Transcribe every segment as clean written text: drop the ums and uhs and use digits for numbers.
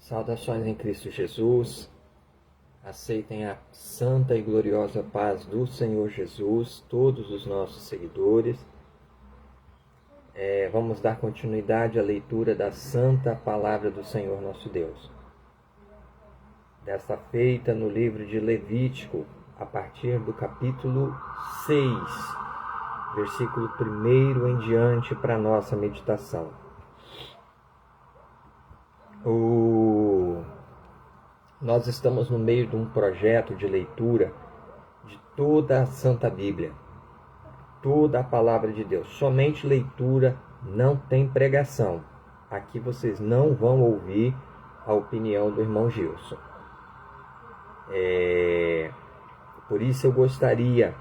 Saudações em Cristo Jesus. Aceitem a santa e gloriosa paz do Senhor Jesus, todos os nossos seguidores. Vamos dar continuidade à leitura da santa palavra do Senhor nosso Deus. Desta feita no livro de Levítico, a partir do capítulo 6, versículo 1 em diante para a nossa meditação. Nós estamos no meio de um projeto de leitura de toda a Santa Bíblia, toda a Palavra de Deus. Somente leitura, não tem pregação. Aqui vocês não vão ouvir a opinião do irmão Gilson. Por isso eu gostaria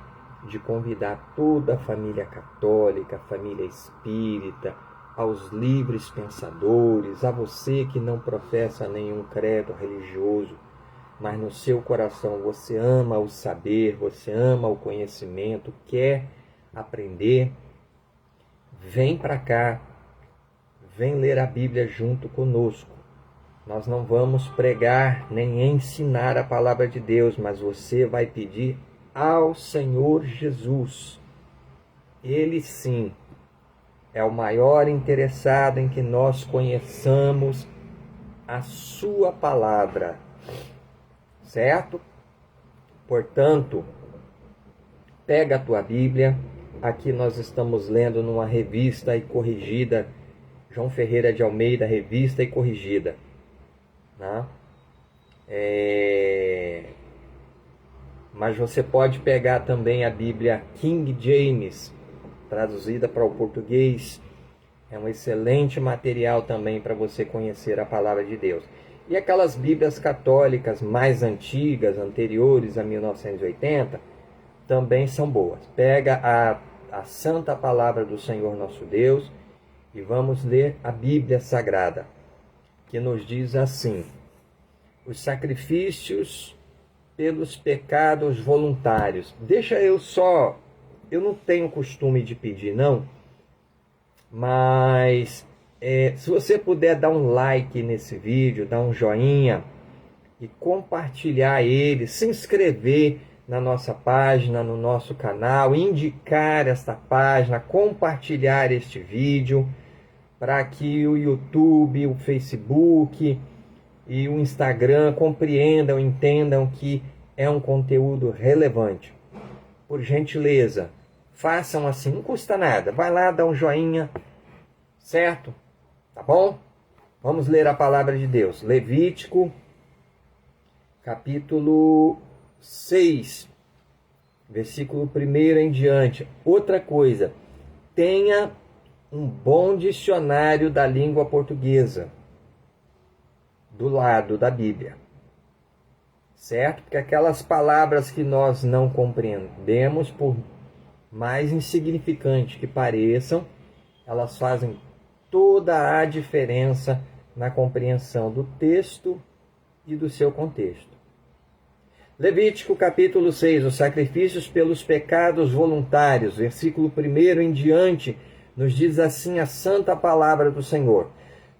de convidar toda a família católica, a família espírita, aos livres pensadores, a você que não professa nenhum credo religioso, mas no seu coração você ama o saber, você ama o conhecimento, quer aprender, vem para cá, vem ler a Bíblia junto conosco. Nós não vamos pregar nem ensinar a palavra de Deus, mas você vai pedir ao Senhor Jesus. Ele sim é o maior interessado em que nós conheçamos a sua palavra, certo? Portanto, pega a tua Bíblia. Aqui nós estamos lendo numa revista e corrigida, João Ferreira de Almeida, revista e corrigida, né? Mas você pode pegar também a Bíblia King James, traduzida para o português. É um excelente material também para você conhecer a palavra de Deus. E aquelas Bíblias católicas mais antigas, anteriores a 1980, também são boas. Pega a santa palavra do Senhor nosso Deus e vamos ler a Bíblia Sagrada, que nos diz assim: os sacrifícios pelos pecados voluntários. Eu não tenho costume de pedir, não, mas se você puder dar um like nesse vídeo, dar um joinha e compartilhar ele, se inscrever na nossa página, no nosso canal, indicar esta página, compartilhar este vídeo, para que o YouTube, o Facebook e o Instagram compreendam, entendam que é um conteúdo relevante. Por gentileza, façam assim, não custa nada. Vai lá, dá um joinha, certo? Tá bom? Vamos ler a palavra de Deus. Levítico, capítulo 6, versículo 1 em diante. Outra coisa, tenha um bom dicionário da língua portuguesa do lado da Bíblia, certo? Porque aquelas palavras que nós não compreendemos, por mais insignificantes que pareçam, elas fazem toda a diferença na compreensão do texto e do seu contexto. Levítico capítulo 6, os sacrifícios pelos pecados voluntários, versículo 1 em diante, nos diz assim a santa palavra do Senhor.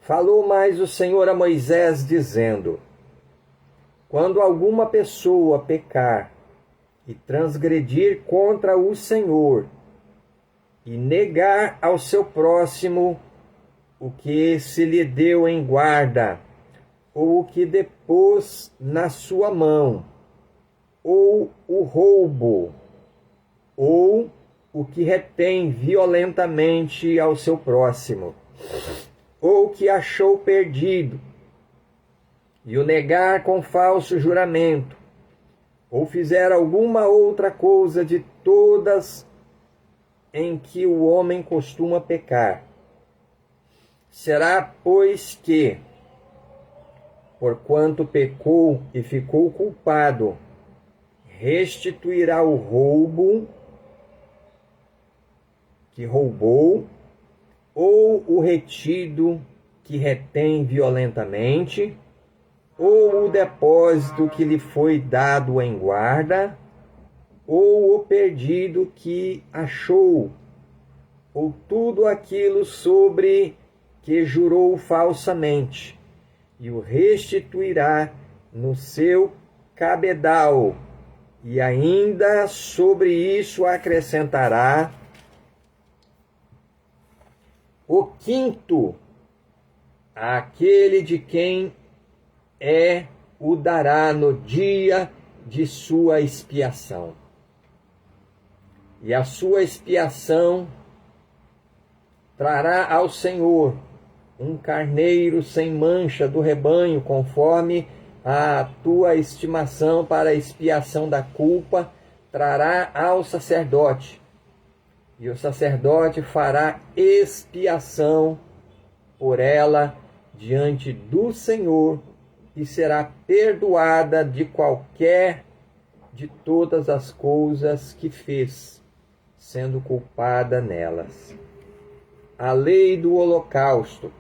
Falou mais o Senhor a Moisés, dizendo: quando alguma pessoa pecar e transgredir contra o Senhor e negar ao seu próximo o que se lhe deu em guarda, ou o que depôs na sua mão, ou o roubo, ou o que retém violentamente ao seu próximo, ou que achou perdido, e o negar com falso juramento, ou fizer alguma outra coisa de todas em que o homem costuma pecar, será, pois que, porquanto pecou e ficou culpado, restituirá o roubo que roubou, ou o retido que retém violentamente, ou o depósito que lhe foi dado em guarda, ou o perdido que achou, ou tudo aquilo sobre que jurou falsamente, e o restituirá no seu cabedal, e ainda sobre isso acrescentará o quinto àquele de quem o dará no dia de sua expiação. E a sua expiação trará ao Senhor um carneiro sem mancha do rebanho, conforme a tua estimação para a expiação da culpa, trará ao sacerdote. E o sacerdote fará expiação por ela diante do Senhor, e será perdoada de todas as coisas que fez, sendo culpada nelas. A lei do holocausto,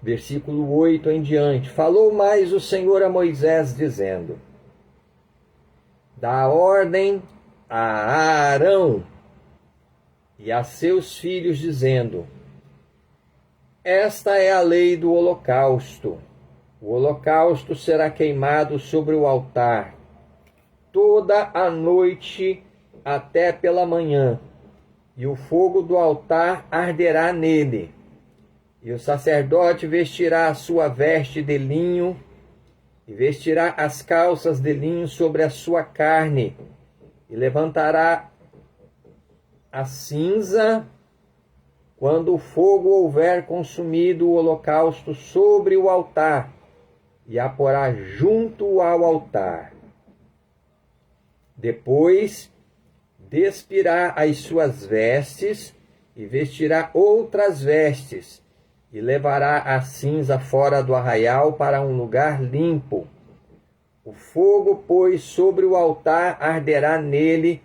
versículo 8 em diante. Falou mais o Senhor a Moisés, dizendo: dá ordem a Arão e a seus filhos, dizendo: esta é a lei do holocausto. O holocausto será queimado sobre o altar toda a noite até pela manhã, e o fogo do altar arderá nele. E o sacerdote vestirá a sua veste de linho, e vestirá as calças de linho sobre a sua carne, e levantará a cinza quando o fogo houver consumido o holocausto sobre o altar, e a porá junto ao altar. Depois despirá as suas vestes, e vestirá outras vestes, e levará a cinza fora do arraial para um lugar limpo. O fogo, pois, sobre o altar arderá nele,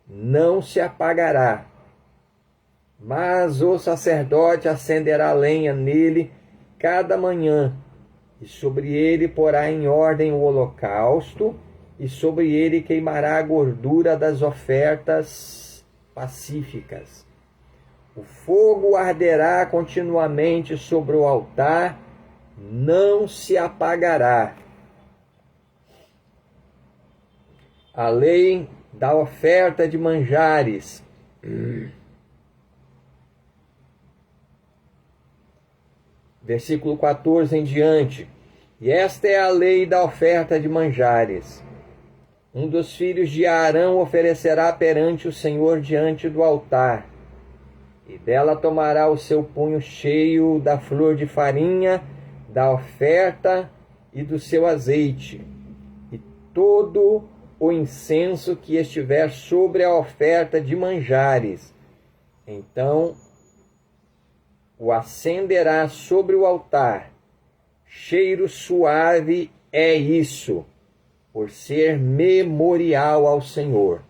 não se apagará. Mas o sacerdote acenderá lenha nele cada manhã, e sobre ele porá em ordem o holocausto, e sobre ele queimará a gordura das ofertas pacíficas. O fogo arderá continuamente sobre o altar, não se apagará. A lei da oferta de manjares. Versículo 14 em diante. E esta é a lei da oferta de manjares. Um dos filhos de Arão oferecerá perante o Senhor diante do altar, e dela tomará o seu punho cheio da flor de farinha, da oferta e do seu azeite, e todo o incenso que estiver sobre a oferta de manjares. Então o acenderá sobre o altar. Cheiro suave é isso, por ser memorial ao Senhor.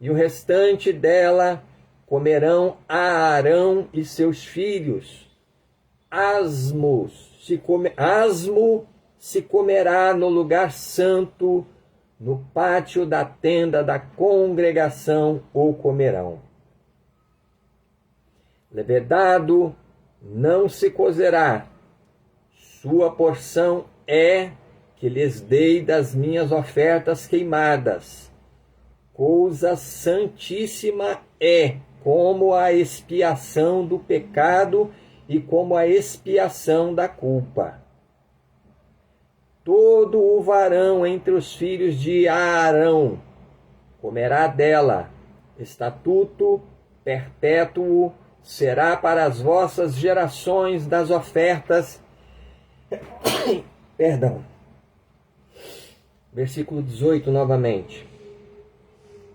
E o restante dela comerão Arão e seus filhos. Asmo se comerá no lugar santo, no pátio da tenda da congregação o comerão. Levedado não se cozerá, sua porção é que lhes dei das minhas ofertas queimadas. Coisa santíssima é, como a expiação do pecado e como a expiação da culpa. Todo o varão entre os filhos de Arão comerá dela. Estatuto perpétuo será para as vossas gerações das ofertas. Versículo 18 novamente.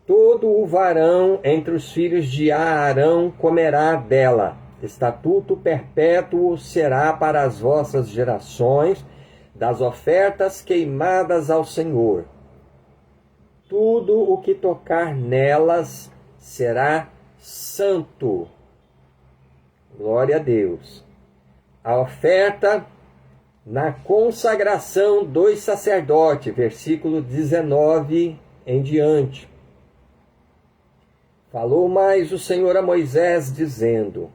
Todo o varão entre os filhos de Arão comerá dela. Estatuto perpétuo será para as vossas gerações das ofertas queimadas ao Senhor. Tudo o que tocar nelas será santo. Glória a Deus. A oferta na consagração dos sacerdotes, versículo 19 em diante. Falou mais o Senhor a Moisés, dizendo: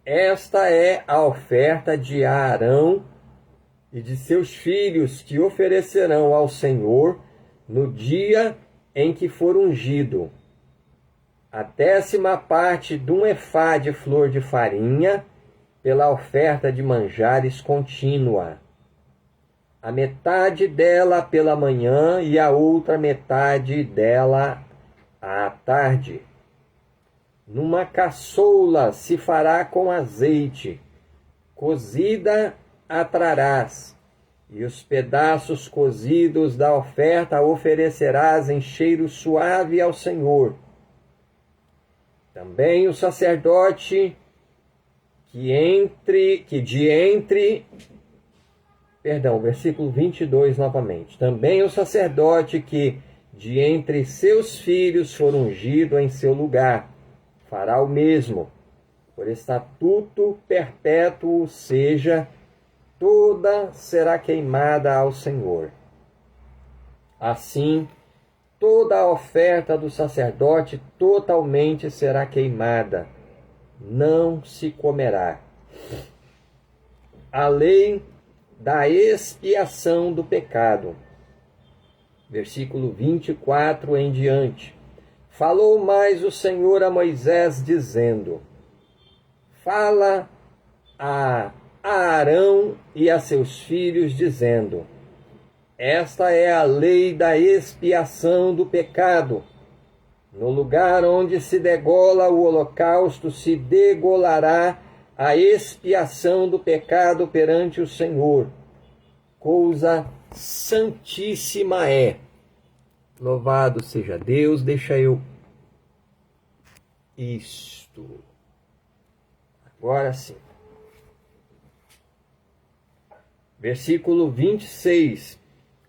Esta é a oferta de Arão e de seus filhos que oferecerão ao Senhor no dia em que for ungido: a 10ª parte de um efá de flor de farinha, pela oferta de manjares contínua. A metade dela pela manhã e a outra metade dela à tarde. Numa caçoula se fará com azeite, cozida a trarás, e os pedaços cozidos da oferta oferecerás em cheiro suave ao Senhor. Também o sacerdote versículo 22 novamente. Também o sacerdote que de entre seus filhos for ungido em seu lugar fará o mesmo, por estatuto perpétuo, seja, toda será queimada ao Senhor. Assim, toda a oferta do sacerdote totalmente será queimada, não se comerá. A lei da expiação do pecado. Versículo 24 em diante. Falou mais o Senhor a Moisés, dizendo: Fala a Arão e a seus filhos, dizendo: Esta é a lei da expiação do pecado. No lugar onde se degola o holocausto, se degolará a expiação do pecado perante o Senhor. Coisa santíssima é. Louvado seja Deus. Deixa eu... Isto. Agora sim. Versículo 26.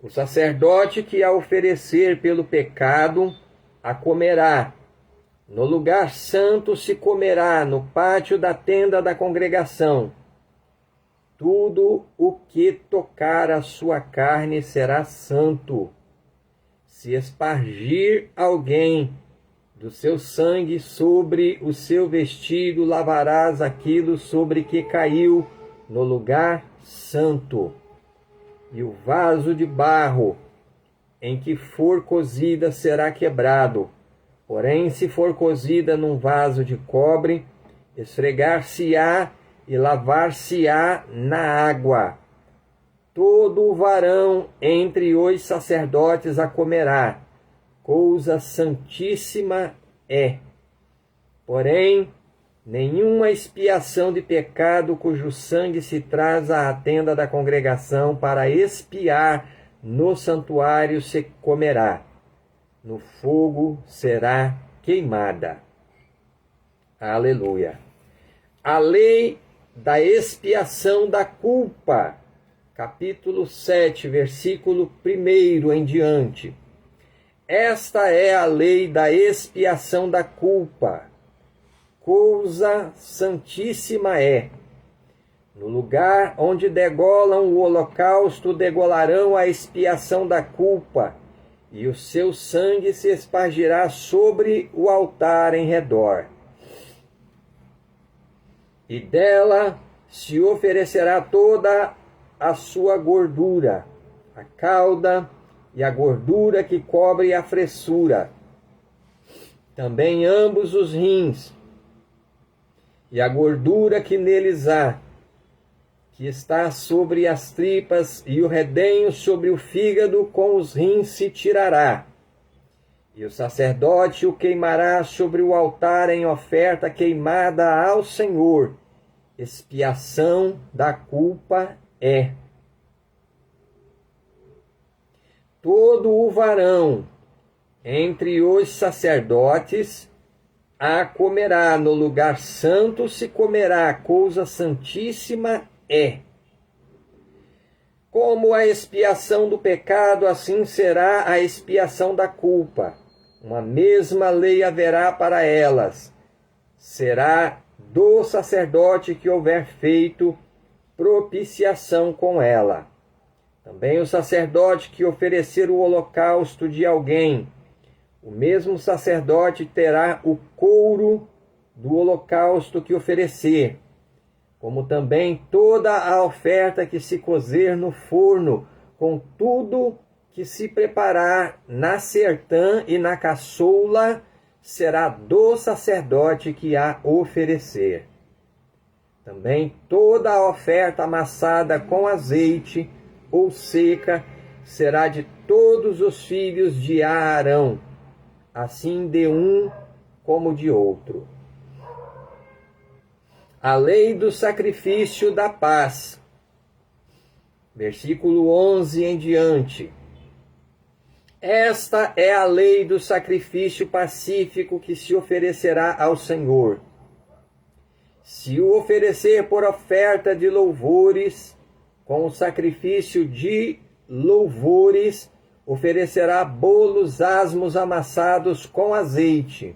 O sacerdote que a oferecer pelo pecado a comerá. No lugar santo se comerá, no pátio da tenda da congregação. Tudo o que tocar a sua carne será santo. Se espargir alguém do seu sangue sobre o seu vestido, lavarás aquilo sobre que caiu no lugar santo. E o vaso de barro em que for cozida será quebrado. Porém, se for cozida num vaso de cobre, esfregar-se-á e lavar-se-á na água. Todo o varão entre os sacerdotes a comerá. Coisa santíssima é. Porém, nenhuma expiação de pecado cujo sangue se traz à tenda da congregação para expiar no santuário se comerá. No fogo será queimada. Aleluia. A lei da expiação da culpa. Capítulo 7, versículo 1 em diante. Esta é a lei da expiação da culpa. Coisa santíssima é. No lugar onde degolam o holocausto, degolarão a expiação da culpa, e o seu sangue se espargirá sobre o altar em redor. E dela se oferecerá toda a sua gordura, a cauda e a gordura que cobre a fressura, também ambos os rins, e a gordura que neles há, que está sobre as tripas, e o redenho sobre o fígado, com os rins se tirará. E o sacerdote o queimará sobre o altar em oferta queimada ao Senhor. Expiação da culpa é. Todo o varão entre os sacerdotes a comerá, no lugar santo se comerá, coisa santíssima é. Como a expiação do pecado, assim será a expiação da culpa. Uma mesma lei haverá para elas. Será do sacerdote que houver feito propiciação com ela. Também o sacerdote que oferecer o holocausto de alguém, o mesmo sacerdote terá o couro do holocausto que oferecer, como também toda a oferta que se cozer no forno, com tudo que se preparar na sertã e na caçoula, será do sacerdote que a oferecer. Também toda a oferta amassada com azeite ou seca será de todos os filhos de Arão, assim de um como de outro. A lei do sacrifício da paz. Versículo 11 em diante. Esta é a lei do sacrifício pacífico que se oferecerá ao Senhor. Se o oferecer por oferta de louvores, com o sacrifício de louvores, oferecerá bolos asmos amassados com azeite,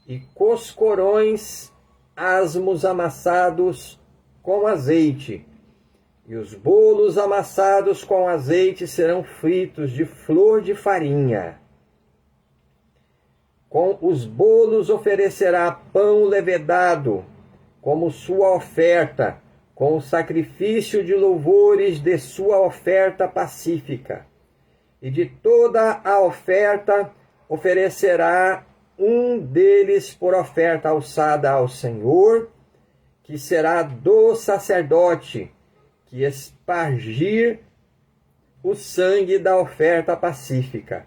e coscorões asmos amassados com azeite. E os bolos amassados com azeite serão fritos de flor de farinha. Com os bolos oferecerá pão levedado, como sua oferta, com o sacrifício de louvores de sua oferta pacífica. E de toda a oferta oferecerá um deles por oferta alçada ao Senhor, que será do sacerdote, que espargir o sangue da oferta pacífica.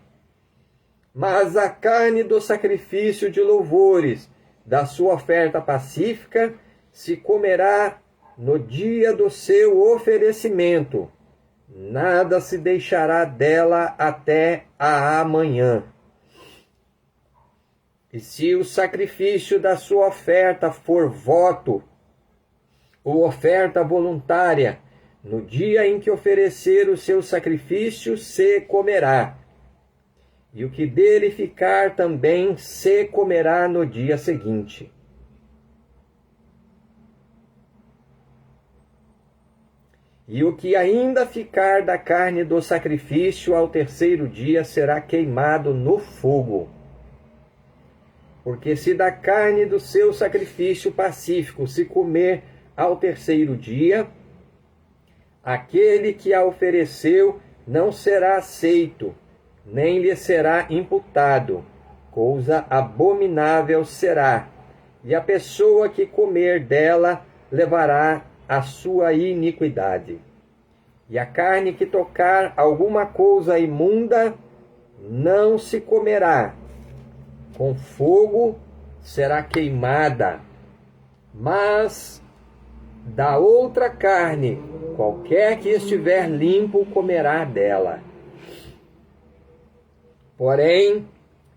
Mas a carne do sacrifício de louvores da sua oferta pacífica se comerá no dia do seu oferecimento. Nada se deixará dela até a amanhã. E se o sacrifício da sua oferta for voto ou oferta voluntária, no dia em que oferecer o seu sacrifício, se comerá. E o que dele ficar também se comerá no dia seguinte. E o que ainda ficar da carne do sacrifício ao terceiro dia será queimado no fogo. Porque se da carne do seu sacrifício pacífico se comer ao terceiro dia, aquele que a ofereceu não será aceito, nem lhe será imputado, coisa abominável será, e a pessoa que comer dela levará a sua iniquidade. E a carne que tocar alguma coisa imunda não se comerá, com fogo será queimada, mas da outra carne, qualquer que estiver limpo comerá dela. Porém,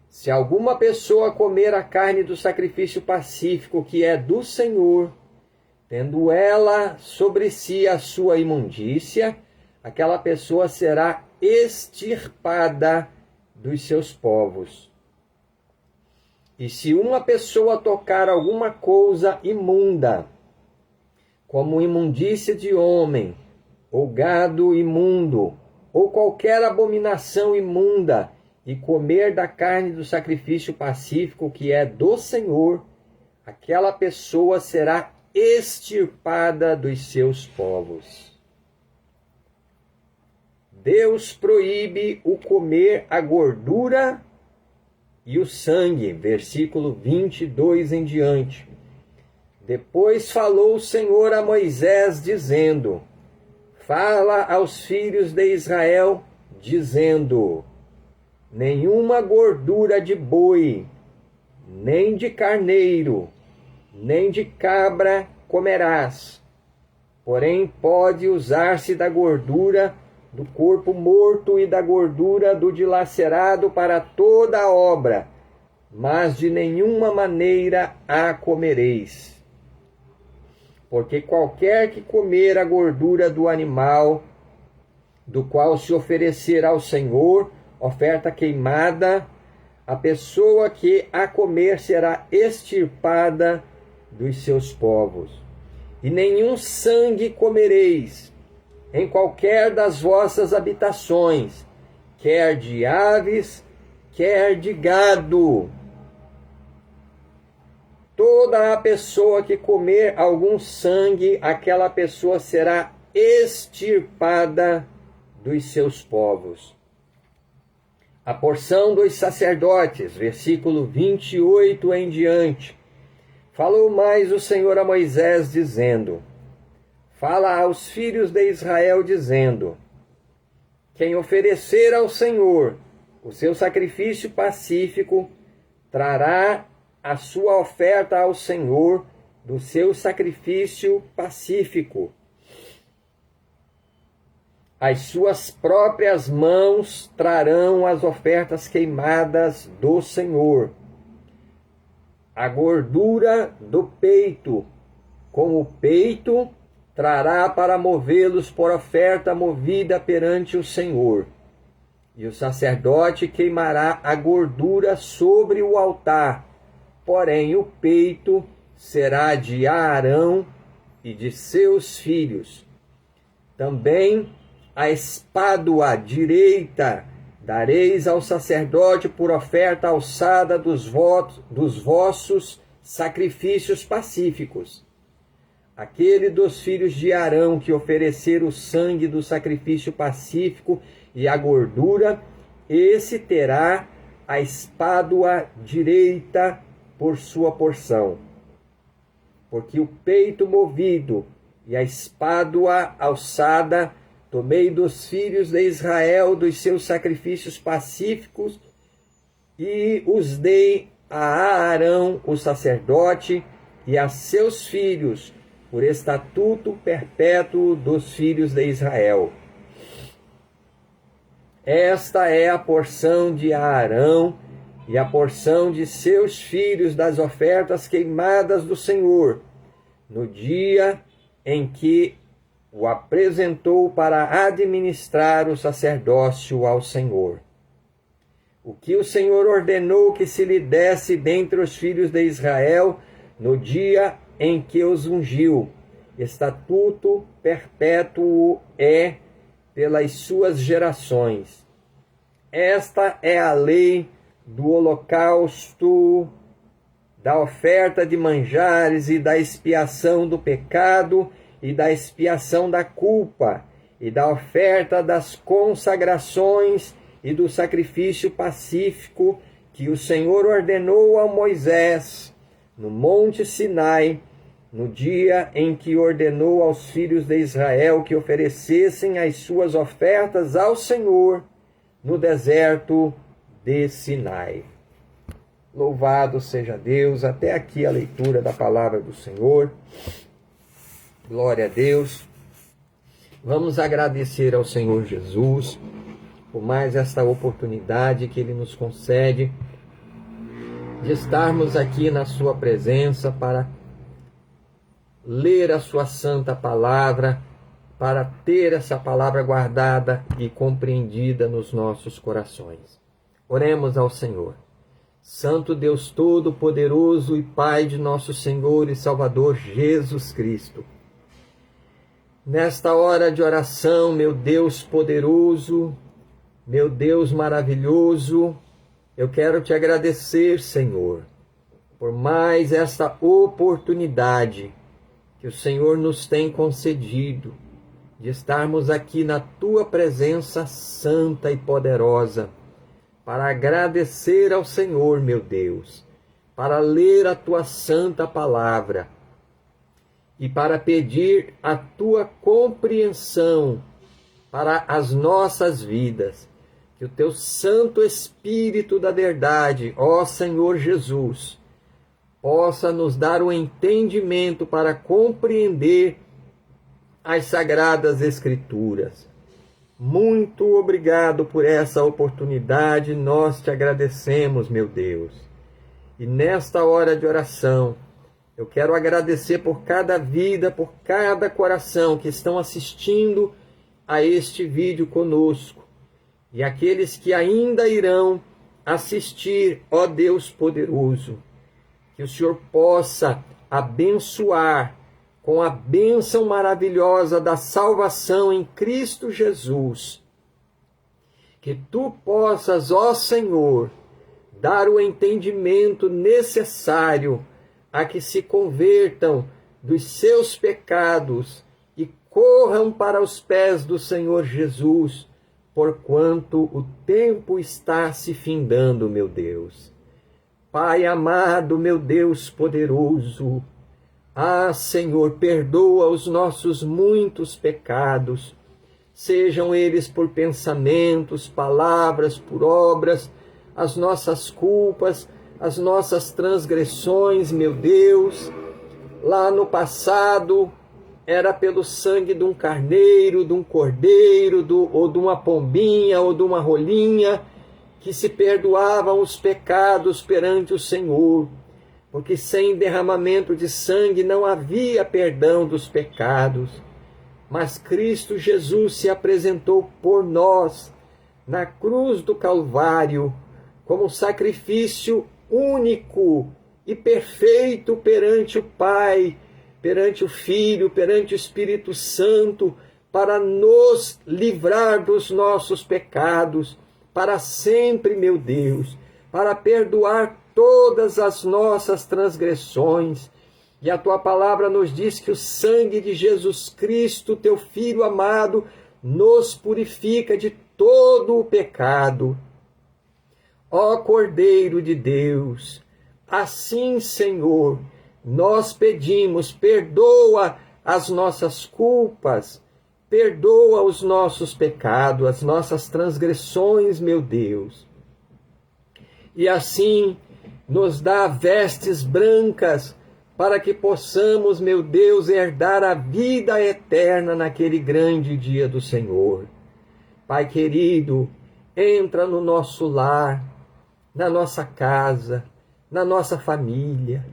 se alguma pessoa comer a carne do sacrifício pacífico que é do Senhor, tendo ela sobre si a sua imundícia, aquela pessoa será extirpada dos seus povos. E se uma pessoa tocar alguma coisa imunda, como imundícia de homem, ou gado imundo, ou qualquer abominação imunda, e comer da carne do sacrifício pacífico que é do Senhor, aquela pessoa será extirpada dos seus povos. Deus proíbe o comer a gordura e o sangue, versículo 22 em diante. Depois falou o Senhor a Moisés, dizendo: Fala aos filhos de Israel, dizendo: Nenhuma gordura de boi, nem de carneiro, nem de cabra comerás. Porém, pode usar-se da gordura do corpo morto e da gordura do dilacerado para toda a obra, mas de nenhuma maneira a comereis. Porque qualquer que comer a gordura do animal, do qual se oferecer ao Senhor oferta queimada, a pessoa que a comer será extirpada dos seus povos. E nenhum sangue comereis em qualquer das vossas habitações, quer de aves, quer de gado. toda a pessoa que comer algum sangue, aquela pessoa será extirpada dos seus povos. A porção dos sacerdotes, versículo 28 em diante. Falou mais o Senhor a Moisés, dizendo: fala aos filhos de Israel, dizendo: quem oferecer ao Senhor o seu sacrifício pacífico, trará a sua oferta ao Senhor do seu sacrifício pacífico. As suas próprias mãos trarão as ofertas queimadas do Senhor. A gordura do peito, com o peito, trará para movê-los por oferta movida perante o Senhor. E o sacerdote queimará a gordura sobre o altar, porém o peito será de Arão e de seus filhos. Também a espádua direita dareis ao sacerdote por oferta alçada dos vossos sacrifícios pacíficos. Aquele dos filhos de Arão que oferecer o sangue do sacrifício pacífico e a gordura, esse terá a espádua direita por sua porção. Porque o peito movido e a espádua alçada tomei dos filhos de Israel dos seus sacrifícios pacíficos e os dei a Arão, o sacerdote, e a seus filhos, por estatuto perpétuo dos filhos de Israel. Esta é a porção de Arão e a porção de seus filhos das ofertas queimadas do Senhor, no dia em que o apresentou para administrar o sacerdócio ao Senhor. O que o Senhor ordenou que se lhe desse dentre os filhos de Israel no dia em que os ungiu, estatuto perpétuo é pelas suas gerações. Esta é a lei do holocausto, da oferta de manjares e da expiação do pecado e da expiação da culpa, e da oferta das consagrações e do sacrifício pacífico que o Senhor ordenou a Moisés no monte Sinai, no dia em que ordenou aos filhos de Israel que oferecessem as suas ofertas ao Senhor no deserto de Sinai. Louvado seja Deus. Até aqui a leitura da palavra do Senhor. Glória a Deus. Vamos agradecer ao Senhor Jesus por mais esta oportunidade que Ele nos concede de estarmos aqui na sua presença para ler a sua santa palavra, para ter essa palavra guardada e compreendida nos nossos corações. Oremos ao Senhor. Santo Deus Todo-Poderoso e Pai de nosso Senhor e Salvador Jesus Cristo, nesta hora de oração, meu Deus poderoso, meu Deus maravilhoso, eu quero te agradecer, Senhor, por mais esta oportunidade que o Senhor nos tem concedido de estarmos aqui na tua presença santa e poderosa, para agradecer ao Senhor, meu Deus, para ler a tua santa palavra e para pedir a tua compreensão para as nossas vidas. Que o teu Santo Espírito da verdade, ó Senhor Jesus, possa nos dar o entendimento para compreender as Sagradas Escrituras. Muito obrigado por essa oportunidade, nós te agradecemos, meu Deus. E nesta hora de oração, eu quero agradecer por cada vida, por cada coração que estão assistindo a este vídeo conosco. E aqueles que ainda irão assistir, ó Deus poderoso, que o Senhor possa abençoar com a bênção maravilhosa da salvação em Cristo Jesus. Que tu possas, ó Senhor, dar o entendimento necessário a que se convertam dos seus pecados e corram para os pés do Senhor Jesus, porquanto o tempo está se findando, meu Deus. Pai amado, meu Deus poderoso, Senhor, perdoa os nossos muitos pecados, sejam eles por pensamentos, palavras, por obras, as nossas culpas, as nossas transgressões, meu Deus. Lá no passado, era pelo sangue de um carneiro, de um cordeiro, ou de uma pombinha, ou de uma rolinha, que se perdoavam os pecados perante o Senhor, porque sem derramamento de sangue não havia perdão dos pecados. Mas Cristo Jesus se apresentou por nós na cruz do Calvário como um sacrifício único e perfeito perante o Pai, perante o Filho, perante o Espírito Santo, para nos livrar dos nossos pecados, para sempre, meu Deus, para perdoar todas as nossas transgressões. E a tua palavra nos diz que o sangue de Jesus Cristo, teu Filho amado, nos purifica de todo o pecado. Ó Cordeiro de Deus, assim, Senhor, nós pedimos, perdoa as nossas culpas, perdoa os nossos pecados, as nossas transgressões, meu Deus. E assim, nos dá vestes brancas, para que possamos, meu Deus, herdar a vida eterna naquele grande dia do Senhor. Pai querido, entra no nosso lar, na nossa casa, na nossa família.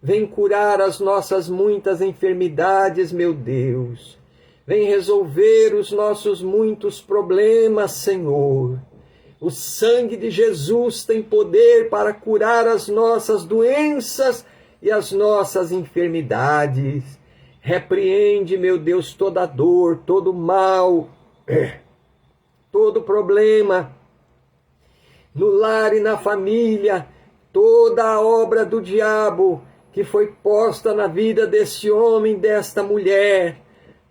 Vem curar as nossas muitas enfermidades, meu Deus. Vem resolver os nossos muitos problemas, Senhor. O sangue de Jesus tem poder para curar as nossas doenças e as nossas enfermidades. Repreende, meu Deus, toda dor, todo mal, todo problema no lar e na família, toda a obra do diabo que foi posta na vida desse homem, desta mulher,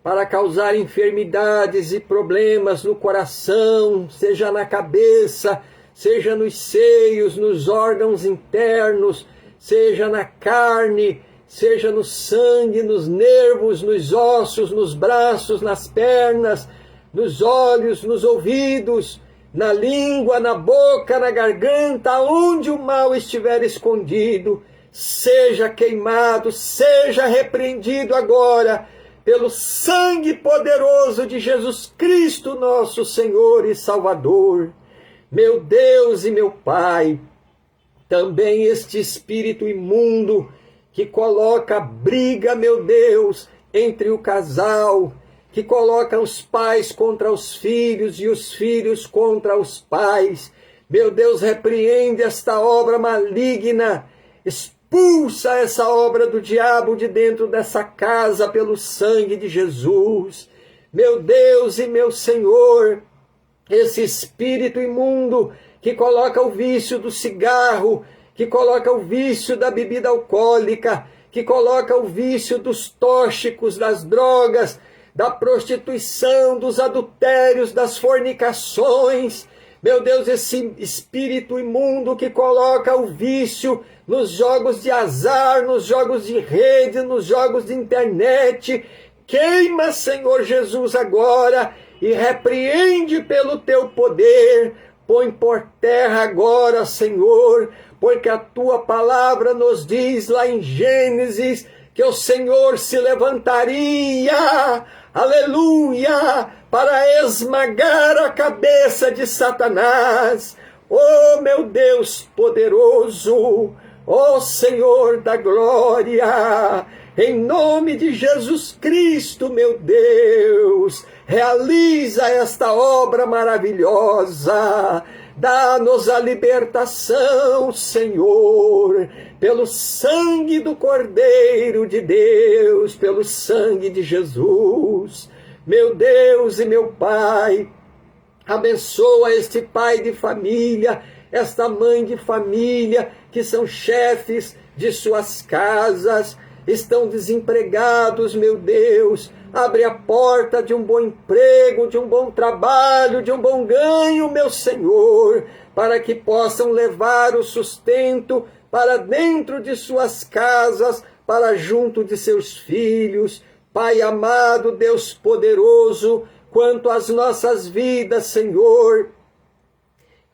para causar enfermidades e problemas no coração, seja na cabeça, seja nos seios, nos órgãos internos, seja na carne, seja no sangue, nos nervos, nos ossos, nos braços, nas pernas, nos olhos, nos ouvidos, na língua, na boca, na garganta, onde o mal estiver escondido, seja queimado, seja repreendido agora, pelo sangue poderoso de Jesus Cristo, nosso Senhor e Salvador. Meu Deus e meu Pai, também este espírito imundo que coloca briga, meu Deus, entre o casal, que coloca os pais contra os filhos e os filhos contra os pais. Meu Deus, repreende esta obra maligna, expulsa essa obra do diabo de dentro dessa casa pelo sangue de Jesus. Meu Deus e meu Senhor, esse espírito imundo que coloca o vício do cigarro, que coloca o vício da bebida alcoólica, que coloca o vício dos tóxicos, das drogas, da prostituição, dos adultérios, das fornicações. Meu Deus, esse espírito imundo que coloca o vício nos jogos de azar, nos jogos de rede, nos jogos de internet. Queima, Senhor Jesus, agora e repreende pelo teu poder. Põe por terra agora, Senhor, porque a tua palavra nos diz lá em Gênesis que o Senhor se levantaria, aleluia, para esmagar a cabeça de Satanás. Oh, meu Deus poderoso, ó Senhor da glória, em nome de Jesus Cristo, meu Deus, realiza esta obra maravilhosa, dá-nos a libertação, Senhor, pelo sangue do Cordeiro de Deus, pelo sangue de Jesus. Meu Deus e meu Pai, abençoa este pai de família, esta mãe de família, que são chefes de suas casas, estão desempregados, meu Deus. Abre a porta de um bom emprego, de um bom trabalho, de um bom ganho, meu Senhor, para que possam levar o sustento para dentro de suas casas, para junto de seus filhos. Pai amado, Deus poderoso, quanto às nossas vidas, Senhor,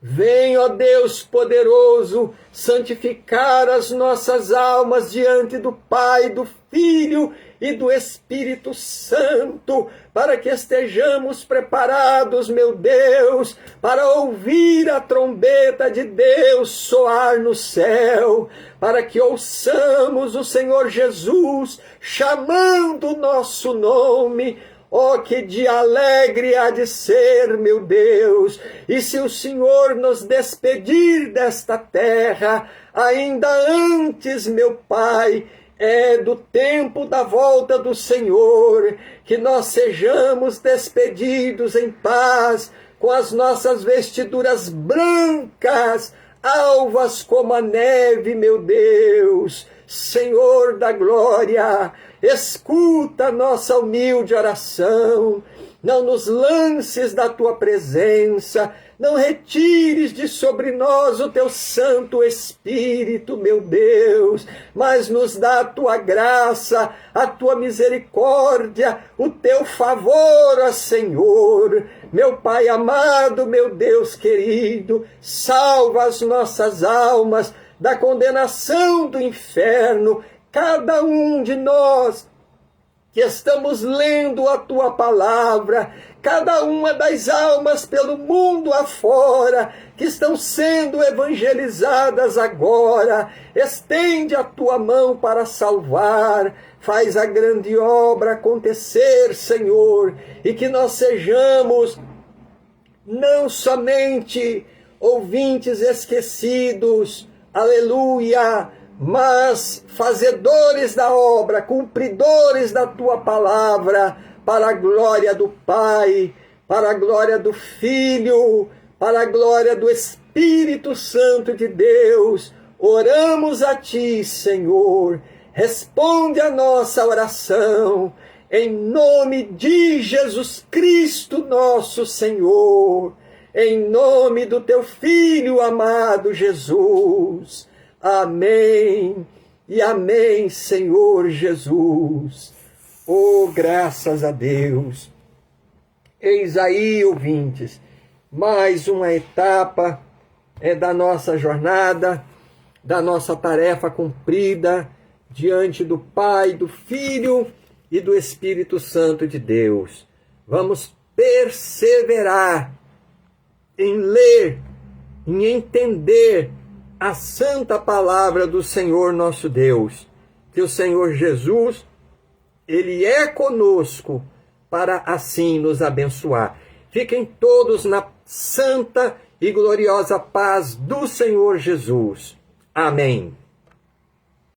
vem, ó Deus poderoso, santificar as nossas almas diante do Pai, do Filho e do Espírito Santo, para que estejamos preparados, meu Deus, para ouvir a trombeta de Deus soar no céu, para que ouçamos o Senhor Jesus chamando o nosso nome. Oh, que dia alegre há de ser, meu Deus! E se o Senhor nos despedir desta terra, ainda antes, meu Pai, do tempo da volta do Senhor, que nós sejamos despedidos em paz, com as nossas vestiduras brancas, alvas como a neve, meu Deus. Senhor da glória, escuta nossa humilde oração, não nos lances da tua presença, não retires de sobre nós o teu Santo Espírito, meu Deus, mas nos dá a tua graça, a tua misericórdia, o teu favor, ó Senhor. Meu Pai amado, meu Deus querido, salva as nossas almas da condenação do inferno, cada um de nós que estamos lendo a tua palavra, cada uma das almas pelo mundo afora, que estão sendo evangelizadas agora, estende a tua mão para salvar, faz a grande obra acontecer, Senhor, e que nós sejamos não somente ouvintes esquecidos, aleluia, mas fazedores da obra, cumpridores da tua palavra, para a glória do Pai, para a glória do Filho, para a glória do Espírito Santo de Deus. Oramos a ti, Senhor, responde a nossa oração, em nome de Jesus Cristo, nosso Senhor, em nome do teu Filho amado Jesus. Amém e amém, Senhor Jesus. Oh, graças a Deus. Eis aí, ouvintes, mais uma etapa da nossa jornada, da nossa tarefa cumprida diante do Pai, do Filho e do Espírito Santo de Deus. Vamos perseverar em ler, em entender a santa palavra do Senhor nosso Deus, que o Senhor Jesus, Ele é conosco para assim nos abençoar. Fiquem todos na santa e gloriosa paz do Senhor Jesus. Amém.